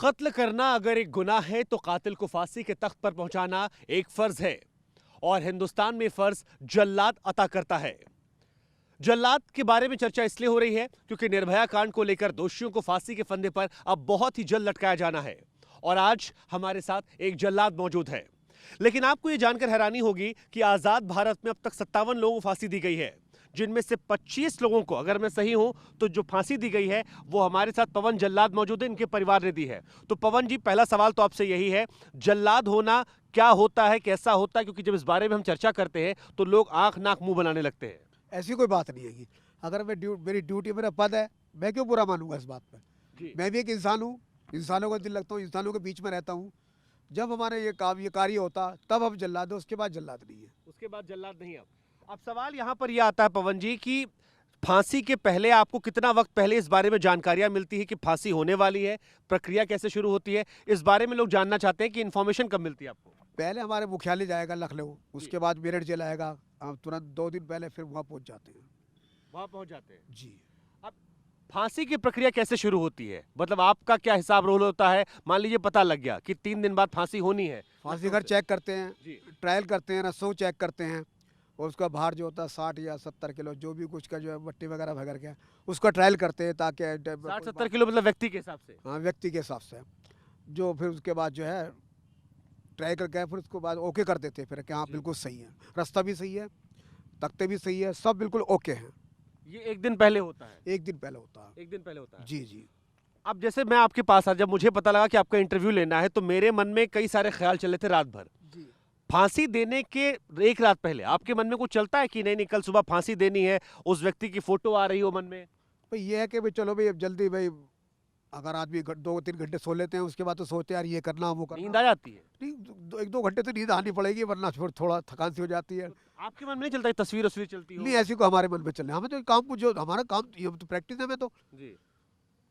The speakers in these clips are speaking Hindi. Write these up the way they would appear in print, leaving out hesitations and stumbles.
कत्ल करना अगर एक गुनाह है तो कातिल को फांसी के तख्त पर पहुंचाना एक फर्ज है और हिंदुस्तान में फर्ज जल्लाद अता करता है। जल्लाद के बारे में चर्चा इसलिए हो रही है क्योंकि निर्भया कांड को लेकर दोषियों को फांसी के फंदे पर अब बहुत ही जल्द लटकाया जाना है और आज हमारे साथ एक जल्लाद मौजूद है। लेकिन आपको यह जानकर हैरानी होगी कि आजाद भारत में अब तक 57 लोगों को फांसी दी गई है, जिनमें से 25 लोगों को, अगर मैं सही हूं तो जो फांसी दी गई है वो हमारे साथ पवन जल्लाद मौजूद है, इनके परिवार ने दी है। तो पवन जी, पहला सवाल तो आपसे यही है, जल्लाद होना क्या होता है, कैसा होता है? क्योंकि जब इस बारे में हम चर्चा करते हैं तो लोग आंख नाक मुंह बनाने लगते हैं। ऐसी कोई बात नहीं है। अगर मेरी ड्यूटी, मेरा पद है, मैं क्यों बुरा मानूंगा इस बात पर? मैं भी एक इंसान हूँ, इंसानों का दिल लगता हूँ, इंसानों के बीच में रहता हूँ। जब हमारे ये कार्य होता तब हम जल्लाद है, उसके बाद जल्लाद नहीं है। उसके बाद जल्लाद नहीं है। अब सवाल यहाँ पर यह आता है पवन जी कि फांसी के पहले आपको कितना वक्त पहले इस बारे में जानकारियां मिलती है कि फांसी होने वाली है? प्रक्रिया कैसे शुरू होती है, इस बारे में लोग जानना चाहते हैं कि इन्फॉर्मेशन कब मिलती है आपको? पहले हमारे मुख्यालय जाएगा लखनऊ, उसके बाद मेरठ जेल आएगा, हम तुरंत 2 दिन पहले फिर वहाँ पहुँच जाते हैं। वहाँ पहुँच जाते हैं जी। अब फांसी की प्रक्रिया कैसे शुरू होती है? मतलब आपका क्या हिसाब रोल होता है? मान लीजिए पता लग गया कि 3 दिन बाद फांसी होनी है, फांसी घर चेक करते हैं, ट्रायल करते हैं, रस्सों चेक करते हैं और उसका भार जो होता है 60 या 70 किलो, जो भी कुछ का जो है मट्टी वगैरह भगर के उसका ट्रायल करते हैं ताकि 60-70 किलो मतलब व्यक्ति के हिसाब से? हाँ, व्यक्ति के हिसाब से। जो फिर उसके बाद जो है ट्राई करके फिर उसके बाद ओके कर देते हैं फिर कि हाँ बिल्कुल सही है, रास्ता भी सही है, तख्ते भी सही है, सब बिल्कुल ओके हैं। ये एक दिन पहले होता है? एक दिन पहले होता है। एक दिन पहले होता है जी जी। अब जैसे मैं आपके पास जब मुझे पता लगा कि आपका इंटरव्यू लेना है तो मेरे मन में कई सारे ख्याल चले थे रात भर। जी। फांसी देने के एक रात पहले आपके मन में कुछ चलता है कि नहीं नहीं कल सुबह फांसी देनी है, उस व्यक्ति की फोटो आ रही हो मन में? भाई ये है कि भाई चलो भाई अब जल्दी भाई, अगर आदमी 2-3 घंटे सो लेते हैं उसके बाद तो सोचते हैं यार ये करना वो करना। नींद आ जाती है? नहीं, 1-2 घंटे तो नींद आनी पड़ेगी वरना फिर थोड़ा थकान सी हो जाती है। तो आपके मन में नहीं चलता है तस्वीर वस्वीर चलती हो? नहीं, ऐसी को हमारे मन में चलने, हमें तो काम, जो हमारा काम ये तो प्रैक्टिस है। हमें तो जी।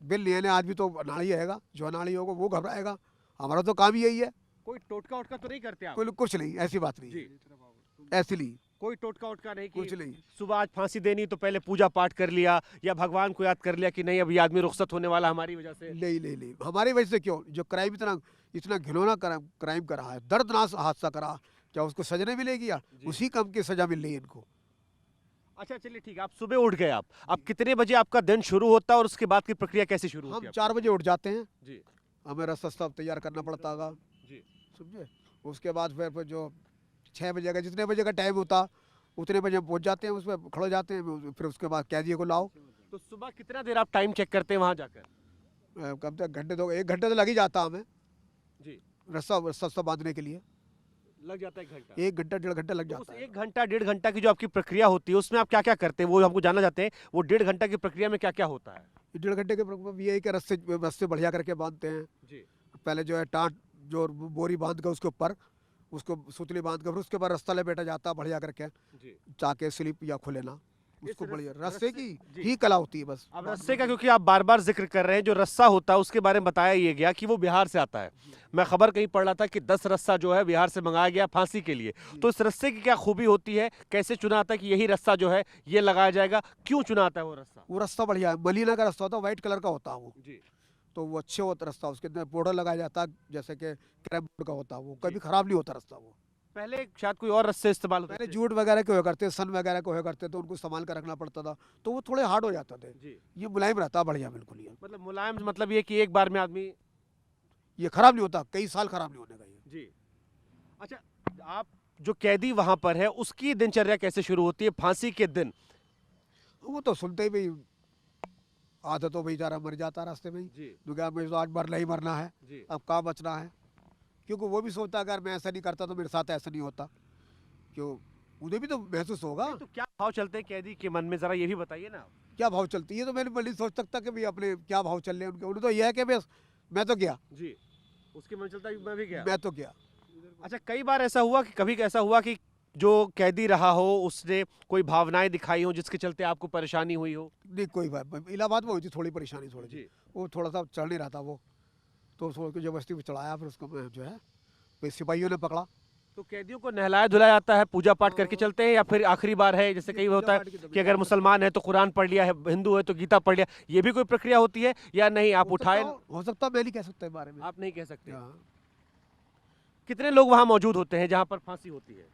बिल लेने आदमी तो अनाड़ी आएगा, जो अनाड़ी होगा वो घबराएगा, हमारा तो काम ही यही है। कोई टोटका वोटका तो नहीं करते आप? कोई कुछ नहीं, ऐसी बात नहीं जी। ऐसी नहीं, कोई टोटका वोटका नहीं कि कुछ नहीं। सुबह आज फांसी देनी तो पहले पूजा पाठ कर लिया या भगवान को याद कर लिया कि नहीं अब ये आदमी रुखसत होने वाला हमारी वजह से? नहीं नहीं नहीं, हमारी वजह से क्यों? जो क्राइम इतना घिनौना क्राइम करा है, दर्दनाक हादसा करा, क्या उसको सजा नहीं मिलेगी यार? उसी कम की सजा मिल रही है इनको। अच्छा चलिए ठीक है, आप सुबह उठ गए, आप अब कितने बजे आपका दिन शुरू होता है और उसके बाद की प्रक्रिया कैसे शुरू होती हम है? 4 बजे उठ जाते हैं जी हमें रास्ता सब तैयार करना पड़ता होगा, जी। समझे? उसके बाद फिर जो 6 बजे का जितने बजे का टाइम होता उतने बजे हम पहुंच जाते हैं, उसमें खड़े हो जाते हैं, फिर उसके बाद कैदी को लाओ। तो सुबह कितना देर आप टाइम चेक करते हैं वहां जाकर? कम से घंटे 1 घंटे तो लग ही जाता हमें जी। रस्सा बांधने के लिए। लग जाता है 1 घंटा? 1 घंटा 1.5 घंटा लग तो उस जाता है। 1 घंटा 1.5 घंटा की जो आपकी प्रक्रिया होती है उसमें आप क्या क्या करते हैं, वो हमको जानना चाहते हैं। वो 1.5 घंटा की प्रक्रिया में क्या क्या होता है? 1.5 घंटे के ये है कि रस्से बढ़िया करके बांधते हैं। जी। पहले जो है टाट जो बोरी बांध के उसके ऊपर उसको सुतली बांध के फिर उसके बाद रास्ता लेपेटा जाता है बढ़िया करके, जी। ताकि स्लिप या खुले ना, उसको बढ़िया रस्से की जी। ही कला होती है बस। अब रस्से का क्योंकि आप बार बार जिक्र कर रहे हैं, जो रस्सा होता है उसके बारे में बताया ये गया कि वो बिहार से आता है। मैं खबर कहीं पढ़ रहा था कि 10 रस्सा जो है बिहार से मंगाया गया फांसी के लिए। तो इस रस्से की क्या खूबी होती है, कैसे चुना आता है कि यही रस्सा जो है ये लगाया जाएगा, क्यों चुना आता है वो रस्सा? वो रास्ता बढ़िया है, मलीना का रास्ता होता है, व्हाइट कलर का होता है वो, जी तो वो अच्छे होता रास्ता, उसके अंदर पाउडर लगाया जाता है जैसे कि कैरम बोर्ड का होता है, वो कभी खराब नहीं होता रास्ता। वो पहले शायद कोई और रस्से इस्तेमाल होते पहले थे। जूट वगैरह के हुआ करते, सन वगैरह के हुआ करते, तो उनको संभाल कर रखना पड़ता था, तो वो थोड़े हार्ड हो जाते थे। जी। ये मुलायम रहता है बढ़िया बिल्कुल। ये मतलब मुलायम मतलब ये कि एक बार में आदमी। ये खराब नहीं होता, कई साल खराब नहीं होने का ये। जी। अच्छा, आप जो कैदी वहां पर है उसकी दिनचर्या कैसे शुरू होती है फांसी के दिन? वो तो सुनते ही भाई आधा तो बेचारा मर जाता रास्ते में ही, जी दुनिया में तो आज मरना ही मरना है, जी। अब कहाँ बचना है। क्योंकि वो भी सोचता अगर मैं ऐसा नहीं करता तो मेरे साथ ऐसा नहीं होता, क्यों उन्हें भी तो महसूस होगा। तो क्या भाव चलते हैं कैदी के मन में, जरा ये भी बताइए ना। क्या भाव चलती है, ये तो मैंने नहीं सोच सकता कि भाई अपने क्या भाव चल रहे हैं उनके। उन्हें तो यह है कि बस मैं तो गया, जी। उसके मन चलता है कि मैं भी गया। मैं तो गया। अच्छा, कई बार ऐसा हुआ कि कभी ऐसा हुआ कि जो कैदी रहा हो उसने कोई भावनाएं दिखाई हो जिसके चलते आपको परेशानी हुई हो? नहीं कोई बात, इलाहाबाद में हुई थी थोड़ी परेशानी, थोड़ी जी। सी वो थोड़ा सा चढ़ नहीं रहा था वो, तो उसको जबरदस्ती चढ़ाया, फिर उसको मैं जो है फिर सिपाहियों ने पकड़ा, तो कैदियों को नहलाया धुलाया जाता है, पूजा पाठ करके चलते हैं, या फिर आखिरी बार है जैसे कई होता है कि अगर मुसलमान है तो कुरान पढ़ लिया है, हिंदू है तो गीता पढ़ लिया, ये भी कोई प्रक्रिया होती है या नहीं? आप उठाए, हो सकता, मैं नहीं कह सकता इस बारे में। आप नहीं कह सकते। हाँ। कितने लोग वहां मौजूद होते हैं जहां पर फांसी होती है?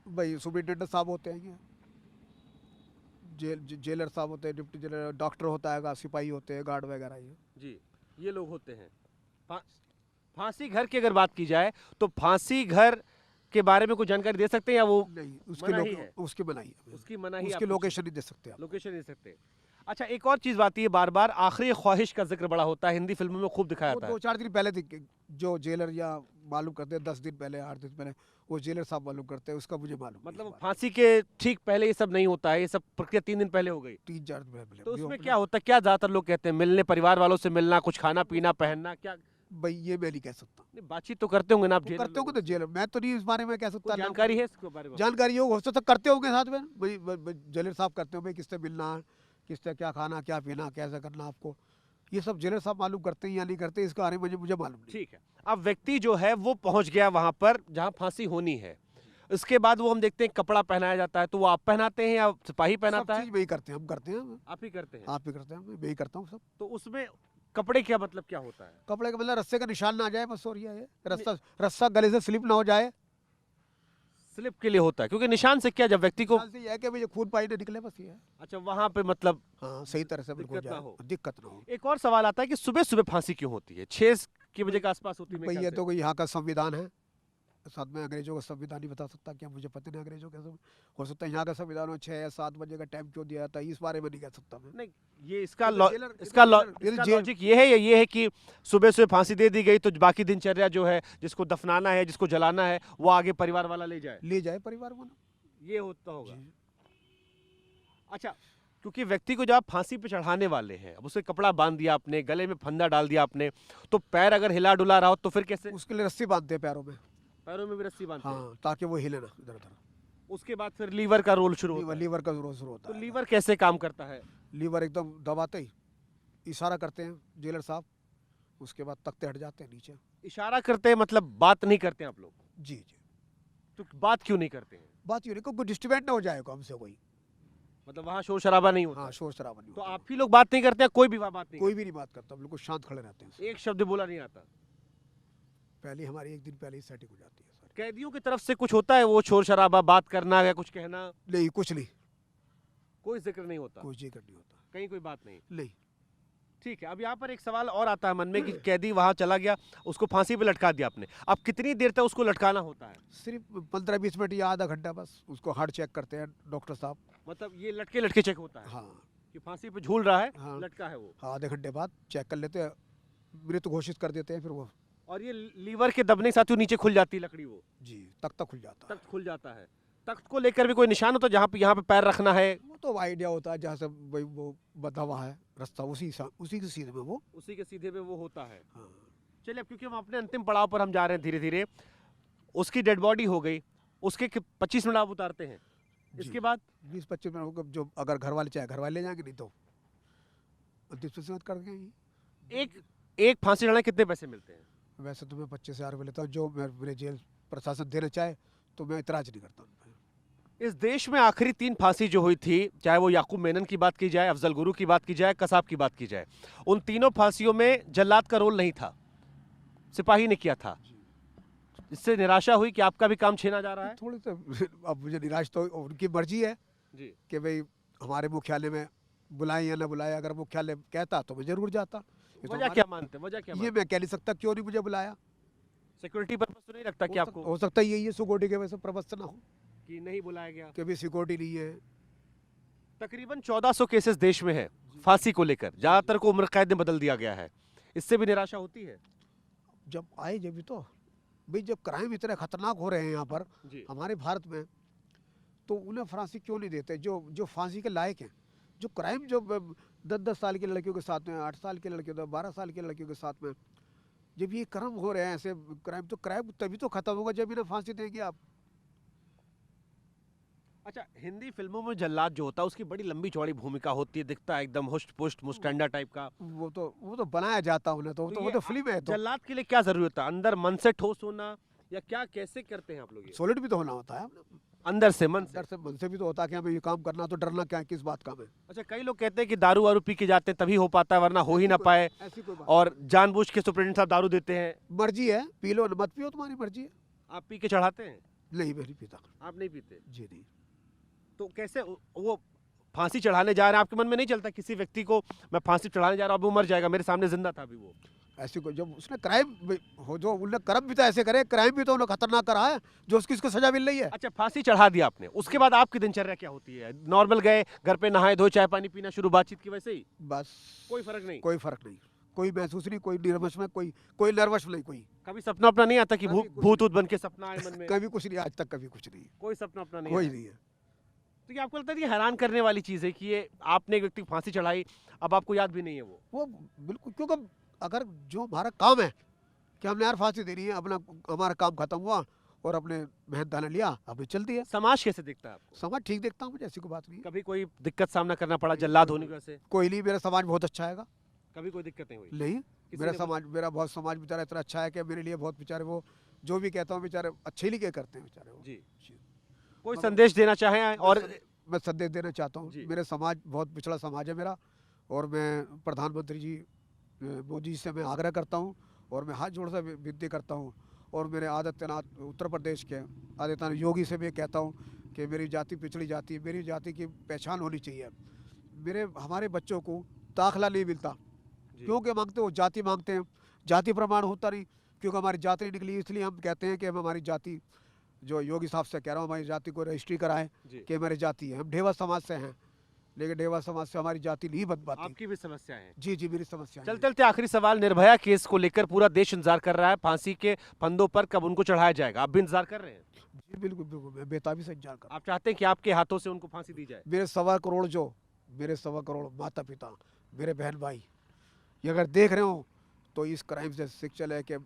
भाई सुपरिटेंडेंट साहब होते हैं, जेलर साहब होते हैं, डिप्टी जेलर, डॉक्टर होता है, सिपाही होते हैं, गार्ड वगैरह ये जी, ये लोग होते हैं। फांसी घर की अगर बात की जाए तो फांसी घर के बारे में कुछ जानकारी दे सकते हैं या वो नहीं? मनाही है? उसकी मनाही है, उसकी मनाही, उसकी लोकेशन नहीं दे सकते आप। लोकेशन नहीं दे सकते। अच्छा, एक और चीज आती है, बार बार आखिरी ख्वाहिश का जिक्र बड़ा होता है, हिंदी फिल्मों में खूब दिखाया वो जाता है। 2-4 दिन पहले जो जेलर या मालूम करते हैं, 10 दिन पहले, 8 दिन पहले, वो जेलर साहब मालूम करते हैं, उसका मुझे मालूम नहीं मतलब इस बारे फांसी के ठीक पहले ये सब नहीं होता है, ये सब प्रक्रिया 3 दिन पहले हो गई। में। 3-4 दिन पहले तो ये उसमें अपने- क्या होता है, क्या ज्यादातर लोग कहते हैं? मिलने, परिवार वालों से मिलना, कुछ खाना पीना, पहनना, क्या? भाई ये मैं नहीं कह सकता। नहीं, बातचीत तो करते होंगे ना आप? वो जेल करते होंगे तो जेलर, मैं तो नहीं इस बारे में कह सकता। कोई जानकारी है इसके बारे में? जानकारी हो सकता करते होंगे साथ में, भाई जेलर साहब करते हो, भाई किससे मिलना, किससे क्या खाना, क्या पीना, कैसे करना आपको, ये सब जेलर साहब मालूम करते हैं या नहीं करते, इसके बारे में मुझे मालूम नहीं। ठीक है। अब व्यक्ति जो है वो पहुंच गया वहां पर जहां फांसी होनी है, इसके बाद वो हम देखते हैं कपड़ा पहनाया जाता है, तो वो आप पहनाते हैं या सिपाही पहनाता सब है? चीज वही करते हैं, हम करते हैं, आप ही करते हैं। आप ही करते हैं, मैं ही करता हूँ सब। तो उसमें कपड़े क्या मतलब क्या होता है? कपड़े का मतलब रस्से का निशान ना आ जाए, बस, और ये है, रस्सा गले से स्लिप ना हो जाए। स्लिप के लिए होता है, क्योंकि निशान से क्या, जब व्यक्ति को, निशान से ये है कि भाई खून पानी ना निकले, बस ये है। अच्छा, वहां पे मतलब हाँ, सही तरह से बिल्कुल दिक्कत ना जाए, हो। दिक्कत ना हो। एक और सवाल आता है कि सुबह सुबह फांसी क्यों होती है? 6 की बजे के आसपास होती है मेरे भाई ख्याल ये से। तो कोई यहाँ का संविधान है, साथ में अंग्रेजों का संविधान नहीं बता सकता, क्या मुझे पता नहीं अंग्रेजों का हो सकता है यहाँ का संविधान हो 6 या 7 बजे का टाइम क्यों दिया जाता है, इस बारे में नहीं कह सकता मैं। नहीं, ये इसका इसका लॉजिक ये है, या ये है कि सुबह सुबह फांसी दे दी गई तो बाकी दिनचर्या जो है, जिसको दफनाना है, जिसको जलाना है, वो आगे परिवार वाला ले जाए, ले जाए परिवार वाला, ये होता होगा। जी। अच्छा, क्योंकि व्यक्ति को जब आप फांसी पे चढ़ाने वाले हैं, अब उसे कपड़ा बांध दिया आपने, गले में फंदा डाल दिया आपने, तो पैर अगर हिला डुला रहा हो तो फिर कैसे? उसके लिए रस्सी बांधते हैं पैरों में। पैरों में भी रस्सी बांधते हैं। हाँ, ताकि वो हिले ना इधर उधर। उसके बाद फिर लीवर का रोल शुरू होता है। लीवर का जरूर शुरू होता तो है। लीवर कैसे काम करता है? लीवर एकदम दबाते ही इशारा करते हैं जेलर साहब, उसके बाद तख्ते हट जाते हैं नीचे। इशारा करते हैं मतलब बात नहीं करते हैं आप लोग? जी जी। तो बात क्यों नहीं करते हैं? बात ये कोई डिस्टर्बेंट ना हो जाए हमसे कोई। मतलब वहाँ शोर शराबा नहीं होता? हाँ, शोर शराबा नहीं तो होता। आप ही लोग बात नहीं करते हैं? कोई भी बात नहीं कोई भी नहीं बात करता, बिल्कुल शांत खड़े रहते हैं। करता? एक शब्द बोला नहीं आता? पहले हमारी 1 दिन पहले ही सेटिंग हो जाती है सर। कैदियों की तरफ से कुछ होता है, वो शोर शराबा, बात करना या कुछ कहना? नहीं, कुछ नहीं, कोई जिक्र नहीं होता? कोई जिक्र नहीं होता। कहीं कोई बात नहीं? नहीं। ठीक है। अब यहाँ पर एक सवाल और आता है मन में कि कैदी वहां चला गया, उसको फांसी पे लटका दिया आपने, अब कितनी देर तक उसको लटकाना होता है? सिर्फ 15-20 मिनट या आधा घंटा, बस उसको हार्ट चेक करते हैं डॉक्टर साहब। मतलब ये लटके लटके चेक होता है हाँ कि फांसी पे झूल रहा है, हाँ। लटका है वो, हाँ, आधे घंटे बाद चेक कर लेते हैं, मृत घोषित कर देते हैं फिर वो। और ये लीवर के दबने के साथ ही नीचे खुल जाती है लकड़ी, वो जी, तख्ता खुल जाता है। तख्त खुल जाता है। तख्त को लेकर भी कोई निशान होता है जहाँ पे, यहाँ पे पैर रखना है? वो तो आइडिया होता है जहाँ से भाई वो बता हुआ है रास्ता, उसी के सीधे में वो। उसी के सीधे में वो होता है। हाँ। चलिए, अब क्योंकि हम अपने अंतिम पड़ाव पर हम जा रहे हैं धीरे धीरे, उसकी डेड बॉडी हो गई, उसके 25 मिनट आप उतारते हैं, इसके बाद 20-25 मिनट होगा, जो अगर घर वाले चाहे घर वाले ले जाएंगे, नहीं तो अंतिम संस्कार कर देंगे। एक फांसी चढ़ाने कितने पैसे मिलते हैं? वैसे तो मैं 25,000 रुपये लेता हूँ, जो मेरे जेल प्रशासन देना चाहे तो मैं इतराज नहीं करता उन पर। इस देश में आखिरी 3 फांसी जो हुई थी, चाहे वो याकूब मेनन की बात की जाए, अफजल गुरु की बात की जाए, कसाब की बात की जाए, उन तीनों फांसियों में जल्लाद का रोल नहीं था, सिपाही ने किया था। इससे निराशा हुई कि आपका भी काम छीना जा रहा है? थोड़ी तो अब मुझे निराश तो उनकी मर्जी है जी। कि भाई हमारे मुख्यालय में बुलाएं या ना बुलाएं, अगर मुख्यालय कहता तो मैं जरूर जाता। ये तो वजह क्या मानते हैं? ये मैं कह नहीं सकता क्यों नहीं मुझे बुलाया। सिक्योरिटी पर्पस तो नहीं लगता कि आपको? हो सकता है यही है, सिक्योरिटी के वजह से प्रबंध ना हो कि नहीं बुलाया गया, कि भी सिक्योरिटी नहीं है। तकरीबन 1400 केसेस देश में है फांसी को लेकर, ज्यादातर को उम्र कैद में बदल दिया गया है, इससे भी निराशा होती है? जब आए जब भी तो भाई, जब क्राइम इतने खतरनाक हो रहे हैं यहाँ पर जी। हमारे भारत में, तो उन्हें फांसी क्यों नहीं देते जो फांसी के लायक हैं। जो क्राइम जो 10-10 साल की लड़कियों के साथ में, 8 साल की लड़कियों, 12 साल की लड़कियों के साथ में जब ये कर्म हो रहे हैं ऐसे क्राइम, तो क्राइम तभी तो खत्म होगा जब इन्हें फांसी देंगे आप। अच्छा, हिंदी फिल्मों में जल्लाद जो होता है उसकी बड़ी लंबी चौड़ी भूमिका होती है, दिखता है एकदम हुष्ट पुष्ट मुस्टैंडा टाइप का। वो तो बनाया जाता उन्हें, तो वो तो फिल्म है। तो जल्लाद के लिए क्या जरूरी होता है? अंदर मन से ठोस होना या क्या कैसे करते हैं आप लोग ये? सॉलिड भी तो होना होता है, अंदर से, मन से? अंदर से मन से भी तो होता है कि हमें ये काम करना, तो डरना क्या है, किस बात का हमें। अच्छा, कई लोग कहते हैं कि दारू वारू पी के जाते हैं तभी हो पाता है, वरना हो ही ना पाए, ऐसी कोई बात और जानबूझ के सुप्रीटेंडेंट साहब दारू देते हैं। मर्जी है, पी लो मत पियो, तुम्हारी मर्जी है। आप पी के चढ़ाते हैं? नहीं, मैं नहीं पीता। आप नहीं पीते? जी नहीं। तो कैसे वो फांसी चढ़ाने जा रहे हैं, आपके मन में नहीं चलता किसी व्यक्ति को मैं फांसी चढ़ाने जा रहा हूँ, अब वो मर जाएगा, मेरे सामने जिंदा था अभी वो? ऐसी कोई, जब उसने क्राइम हो, जो उन्होंने कर्म भी तो ऐसे करे, क्राइम भी तो उन्होंने खतरनाक करा है, जो उसकी इसको सजा मिल रही है। अच्छा, फांसी चढ़ा दिया आपने, उसके बाद आपकी दिनचर्या क्या होती है? नॉर्मल गए घर पे, नहाए धोए, चाय पानी पीना शुरू, बातचीत की वैसे ही? बस कोई फर्क नहीं? कोई फर्क नहीं, कोई महसूस नहीं, कोई निर्वश में, कोई नर्वस नहीं, कोई कभी सपना अपना नहीं आता कि कभी कुछ भूत ऊत बन के सपना आए मन में? कभी कुछ नहीं, आज तक कभी कुछ नहीं, कोई सपना अपना नहीं कोई आया? नहीं है। तो ये आपको लगता है कि हैरान करने वाली चीज है कि ये आपने एक व्यक्ति को फांसी चढ़ाई, अब आपको याद भी नहीं है वो? बिल्कुल, क्योंकि अगर जो हमारा काम है कि हमने यार फांसी देनी है, अपना हमारा काम खत्म हुआ और अपने मेहनताना लिया, अभी चलती है। समाज कैसे दिखता है आपको? समाज ठीक देखता हूँ, मुझे ऐसी कोई बात नहीं है। कभी कोई दिक्कत सामना करना पड़ा जल्लाद होने की वजह से? कोई नहीं, मेरा समाज बहुत अच्छा है। कभी कोई दिक्कत नहीं हुई? नहीं, किसी ने मेरा बहुत समाज बेचारा इतना अच्छा है कि मेरे लिए बहुत, बेचारे वो जो भी कहता हूँ बेचारे अच्छे ही करते हैं बेचारे वो। जी, जी। कोई संदेश देना चाहें? और मैं संदेश देना चाहता हूँ, जी। मेरे समाज बहुत पिछड़ा समाज है मेरा, और मैं प्रधानमंत्री जी मोदी जी से मैं आग्रह करता हूँ, और मैं हाथ जोड़ से विनती करता हूँ, और मेरे आदित्यनाथ उत्तर प्रदेश के आदित्यनाथ योगी से मैं कहता हूँ कि मेरी जाति पिछड़ी जाति, मेरी जाति की पहचान होनी चाहिए। हमारे बच्चों को दाखला नहीं मिलता, क्योंकि मांगते वो जाति मांगते हैं, जाति प्रमाण होता नहीं, क्योंकि हमारी जाति नहीं निकली, इसलिए हम कहते हैं कि हम हमारी जाति, जो योगी साहब से कह रहा हूँ, हमारी जाति को रजिस्ट्री कराएं कि हमारी जाति है। हम ढेवा समाज से हैं, लेकिन ढेवा समाज से हमारी जाति नहीं बन पाती। आपकी भी समस्या है? जी जी, मेरी समस्या। चलते चलते आखिरी सवाल, निर्भया केस को लेकर पूरा देश इंतजार कर रहा है, फांसी के फंदों पर कब उनको चढ़ाया जाएगा, आप भी इंतजार कर रहे हैं? जी बिल्कुल बिल्कुल, मैं बेताबी से इंतजार कर। आप चाहते हैं कि आपके हाथों से उनको फांसी दी जाए? मेरे 1.25 करोड़ माता पिता, मेरे बहन भाई, ये अगर देख रहे हो तो इस क्राइम से शिक्षा है कि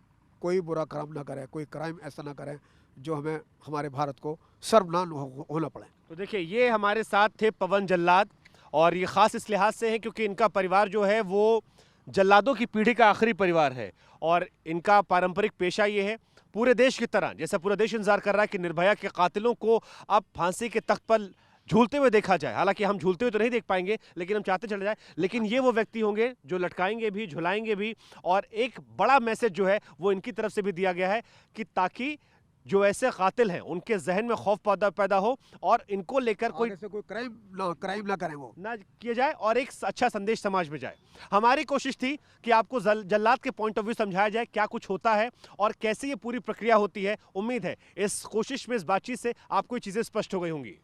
कोई बुरा काम ना करे, कोई क्राइम ऐसा ना करे जो हमें, हमारे भारत को शर्मनाक होना पड़े। तो देखिए, ये हमारे साथ थे पवन जल्लाद, और ये खास इस लिहाज से है क्योंकि इनका परिवार जो है वो जल्लादों की पीढ़ी का आखिरी परिवार है, और इनका पारंपरिक पेशा ये है, पूरे देश की तरह जैसा पूरा देश इंतजार कर रहा है कि निर्भया के कातिलों को अब फांसी के तख्त पर झूलते हुए देखा जाए। हालांकि हम झूलते हुए तो नहीं देख पाएंगे, लेकिन हम चाहते चले जाए, लेकिन ये वो व्यक्ति होंगे जो लटकाएंगे भी, झुलाएंगे भी। और एक बड़ा मैसेज जो है वो इनकी तरफ से भी दिया गया है कि ताकि जो ऐसे कातिल हैं उनके जहन में खौफ पैदा हो, और इनको लेकर कोई क्राइम ना करें, वो ना किया जाए, और एक अच्छा संदेश समाज में जाए। हमारी कोशिश थी कि आपको जल्लाद के पॉइंट ऑफ व्यू समझाया जाए, क्या कुछ होता है और कैसे ये पूरी प्रक्रिया होती है। उम्मीद है इस कोशिश में, इस बातचीत से आपको ये चीजें स्पष्ट हो गई होंगी।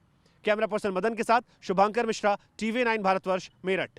कैमरा पर्सन मदन के साथ शुभांकर मिश्रा, TV9 भारतवर्ष, मेरठ।